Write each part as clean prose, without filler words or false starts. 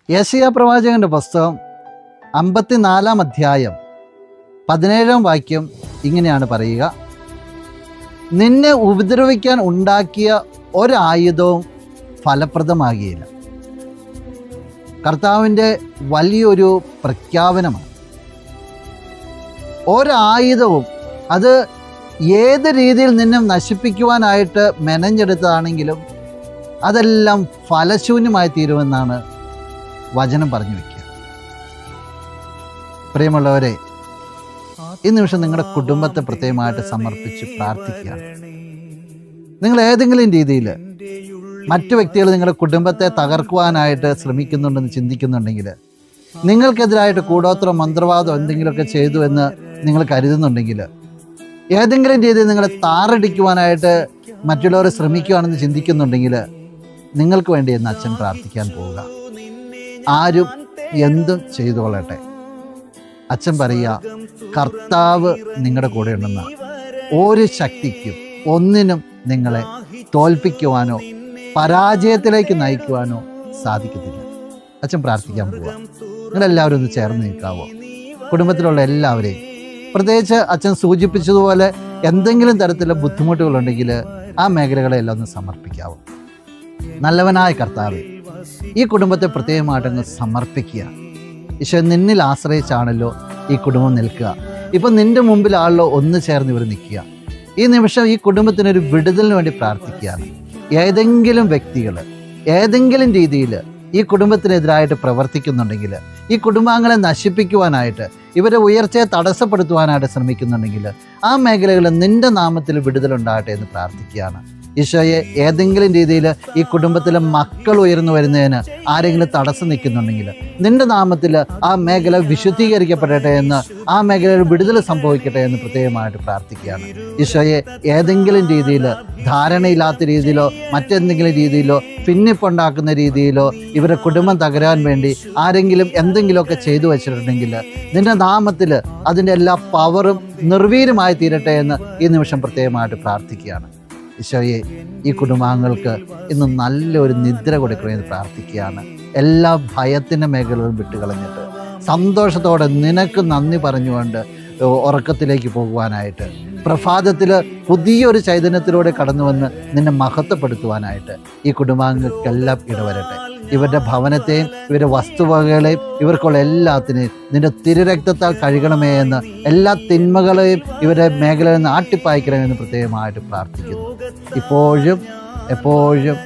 യെശയ്യാ പ്രവാചകന്റെ പുസ്തകം 54 അധ്യായം 17 വാക്യം ഇങ്ങനെയാണ് പറയുക: നിന്നെ ഉപദ്രവിക്കാൻ ഉണ്ടാക്കിയ ഒരായുധവും ഫലപ്രദമാകിയില്ല. കർത്താവിൻ്റെ വലിയൊരു പ്രഖ്യാപനമാണ്. ഒരായുധവും, അത് ഏത് രീതിയിൽ നിന്നെ നശിപ്പിക്കുവാനായിട്ട് മെനഞ്ഞെടുത്തതാണെങ്കിലും അതെല്ലാം ഫലശൂന്യമായി തീരുമെന്നാണ് വചനം പറഞ്ഞു വയ്ക്കുക. പ്രിയമുള്ളവരെ, ഈ നിമിഷം നിങ്ങളുടെ കുടുംബത്തെ പ്രത്യേകമായിട്ട് സമർപ്പിച്ച് പ്രാർത്ഥിക്കുകയാണ്. നിങ്ങൾ ഏതെങ്കിലും രീതിയിൽ മറ്റു വ്യക്തികൾ നിങ്ങളുടെ കുടുംബത്തെ തകർക്കുവാനായിട്ട് ശ്രമിക്കുന്നുണ്ടെന്ന് ചിന്തിക്കുന്നുണ്ടെങ്കിൽ, നിങ്ങൾക്കെതിരായിട്ട് കൂടോത്രം മന്ത്രവാദം എന്തെങ്കിലുമൊക്കെ ചെയ്തു എന്ന് നിങ്ങൾ കരുതുന്നുണ്ടെങ്കിൽ, ഏതെങ്കിലും രീതിയിൽ നിങ്ങളെ താറടിക്കുവാനായിട്ട് മറ്റുള്ളവരെ ശ്രമിക്കുകയാണെന്ന് ചിന്തിക്കുന്നുണ്ടെങ്കിൽ, നിങ്ങൾക്ക് വേണ്ടി എന്ന് അച്ഛൻ പ്രാർത്ഥിക്കാൻ പോവുക. ആരും എന്തും ചെയ്തുകൊള്ളട്ടെ. അച്ഛൻ പറയുക, കർത്താവ് നിങ്ങളുടെ കൂടെ ഉണ്ടെന്ന്. ഒരു ശക്തിക്കും ഒന്നിനും നിങ്ങളെ തോൽപ്പിക്കുവാനോ പരാജയത്തിലേക്ക് നയിക്കുവാനോ സാധിക്കത്തില്ല. അച്ഛൻ പ്രാർത്ഥിക്കാൻ പോവുക. നിങ്ങളെല്ലാവരും ഒന്ന് ചേർന്ന് നിൽക്കാവോ? കുടുംബത്തിലുള്ള എല്ലാവരെയും, പ്രത്യേകിച്ച് അച്ഛൻ സൂചിപ്പിച്ചതുപോലെ എന്തെങ്കിലും തരത്തിലുള്ള ബുദ്ധിമുട്ടുകളുണ്ടെങ്കിൽ ആ മേഖലകളെല്ലാം ഒന്ന് സമർപ്പിക്കാവോ? നല്ലവനായ കർത്താവേ, ഈ കുടുംബത്തെ പ്രത്യേകമായിട്ടങ്ങ് സമർപ്പിക്കുക. ഈശോ, നിന്നിൽ ആശ്രയിച്ചാണല്ലോ ഈ കുടുംബം നിൽക്കുക. ഇപ്പം നിൻ്റെ മുമ്പിലാണല്ലോ ഒന്ന് ചേർന്ന് ഇവർ നിൽക്കുക. ഈ നിമിഷം ഈ കുടുംബത്തിനൊരു വിടുതലിന് വേണ്ടി പ്രാർത്ഥിക്കുകയാണ്. ഏതെങ്കിലും വ്യക്തികൾ ഏതെങ്കിലും രീതിയിൽ ഈ കുടുംബത്തിനെതിരായിട്ട് പ്രവർത്തിക്കുന്നുണ്ടെങ്കിൽ, ഈ കുടുംബാംഗങ്ങളെ നശിപ്പിക്കുവാനായിട്ട്, ഇവരെ ഉയർച്ചയെ തടസ്സപ്പെടുത്തുവാനായിട്ട് ശ്രമിക്കുന്നുണ്ടെങ്കിൽ, ആ മേഖലകളിൽ നിൻ്റെ നാമത്തിൽ വിടുതലുണ്ടാകട്ടെ എന്ന് പ്രാർത്ഥിക്കുകയാണ്. ഈശോയെ, ഏതെങ്കിലും രീതിയിൽ ഈ കുടുംബത്തിലെ മക്കൾ ഉയർന്നു വരുന്നതിന് ആരെങ്കിലും തടസ്സം നിൽക്കുന്നുണ്ടെങ്കിൽ, നിൻ്റെ നാമത്തിൽ ആ മേഖല വിശുദ്ധീകരിക്കപ്പെടട്ടെ എന്ന്, ആ മേഖലയിൽ വിടുതൽ സംഭവിക്കട്ടെ എന്ന് പ്രത്യേകമായിട്ട് പ്രാർത്ഥിക്കുകയാണ്. ഈശോയെ, ഏതെങ്കിലും രീതിയിൽ ധാരണയില്ലാത്ത രീതിയിലോ മറ്റെന്തെങ്കിലും രീതിയിലോ ഭിന്നിപ്പുണ്ടാക്കുന്ന രീതിയിലോ ഇവരുടെ കുടുംബം തകരാൻ വേണ്ടി ആരെങ്കിലും എന്തെങ്കിലുമൊക്കെ ചെയ്തു വച്ചിട്ടുണ്ടെങ്കിൽ, നിൻ്റെ നാമത്തിൽ അതിൻ്റെ എല്ലാ പവറും നിർവീര്യമായി തീരട്ടെ എന്ന് ഈ നിമിഷം പ്രത്യേകമായിട്ട് പ്രാർത്ഥിക്കുകയാണ്. ഈശോയെ, ഈ കുടുംബാംഗങ്ങൾക്ക് ഇന്ന് നല്ലൊരു നിദ്ര കൊടുക്കണമെന്ന് പ്രാർത്ഥിക്കുകയാണ്. എല്ലാ ഭയത്തിൻ്റെ മേഖലകളും വിട്ടുകളഞ്ഞിട്ട് സന്തോഷത്തോടെ നിനക്ക് നന്ദി പറഞ്ഞുകൊണ്ട് ഉറക്കത്തിലേക്ക് പോകുവാനായിട്ട്, പ്രഭാതത്തിൽ പുതിയൊരു ചൈതന്യത്തിലൂടെ കടന്നു വന്ന് നിന്നെ മഹത്വപ്പെടുത്തുവാനായിട്ട് ഈ കുടുംബാംഗങ്ങൾക്കെല്ലാം ഇടവരട്ടെ. ഇവരുടെ ഭവനത്തെയും ഇവരുടെ വസ്തുവകകളെയും ഇവർക്കുള്ള എല്ലാത്തിനെയും നിന്റെ തിരുരക്തത്താൽ കഴുകണമേ എന്ന്, എല്ലാ തിന്മകളെയും ഇവരുടെ മേഖലയിൽ നിന്ന് ആട്ടിപ്പായിക്കണമെന്ന് പ്രത്യേകമായിട്ട് പ്രാർത്ഥിക്കുന്നു. ഇപ്പോഴും എപ്പോഴും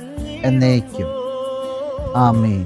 എന്നേക്കും. ആമേൻ.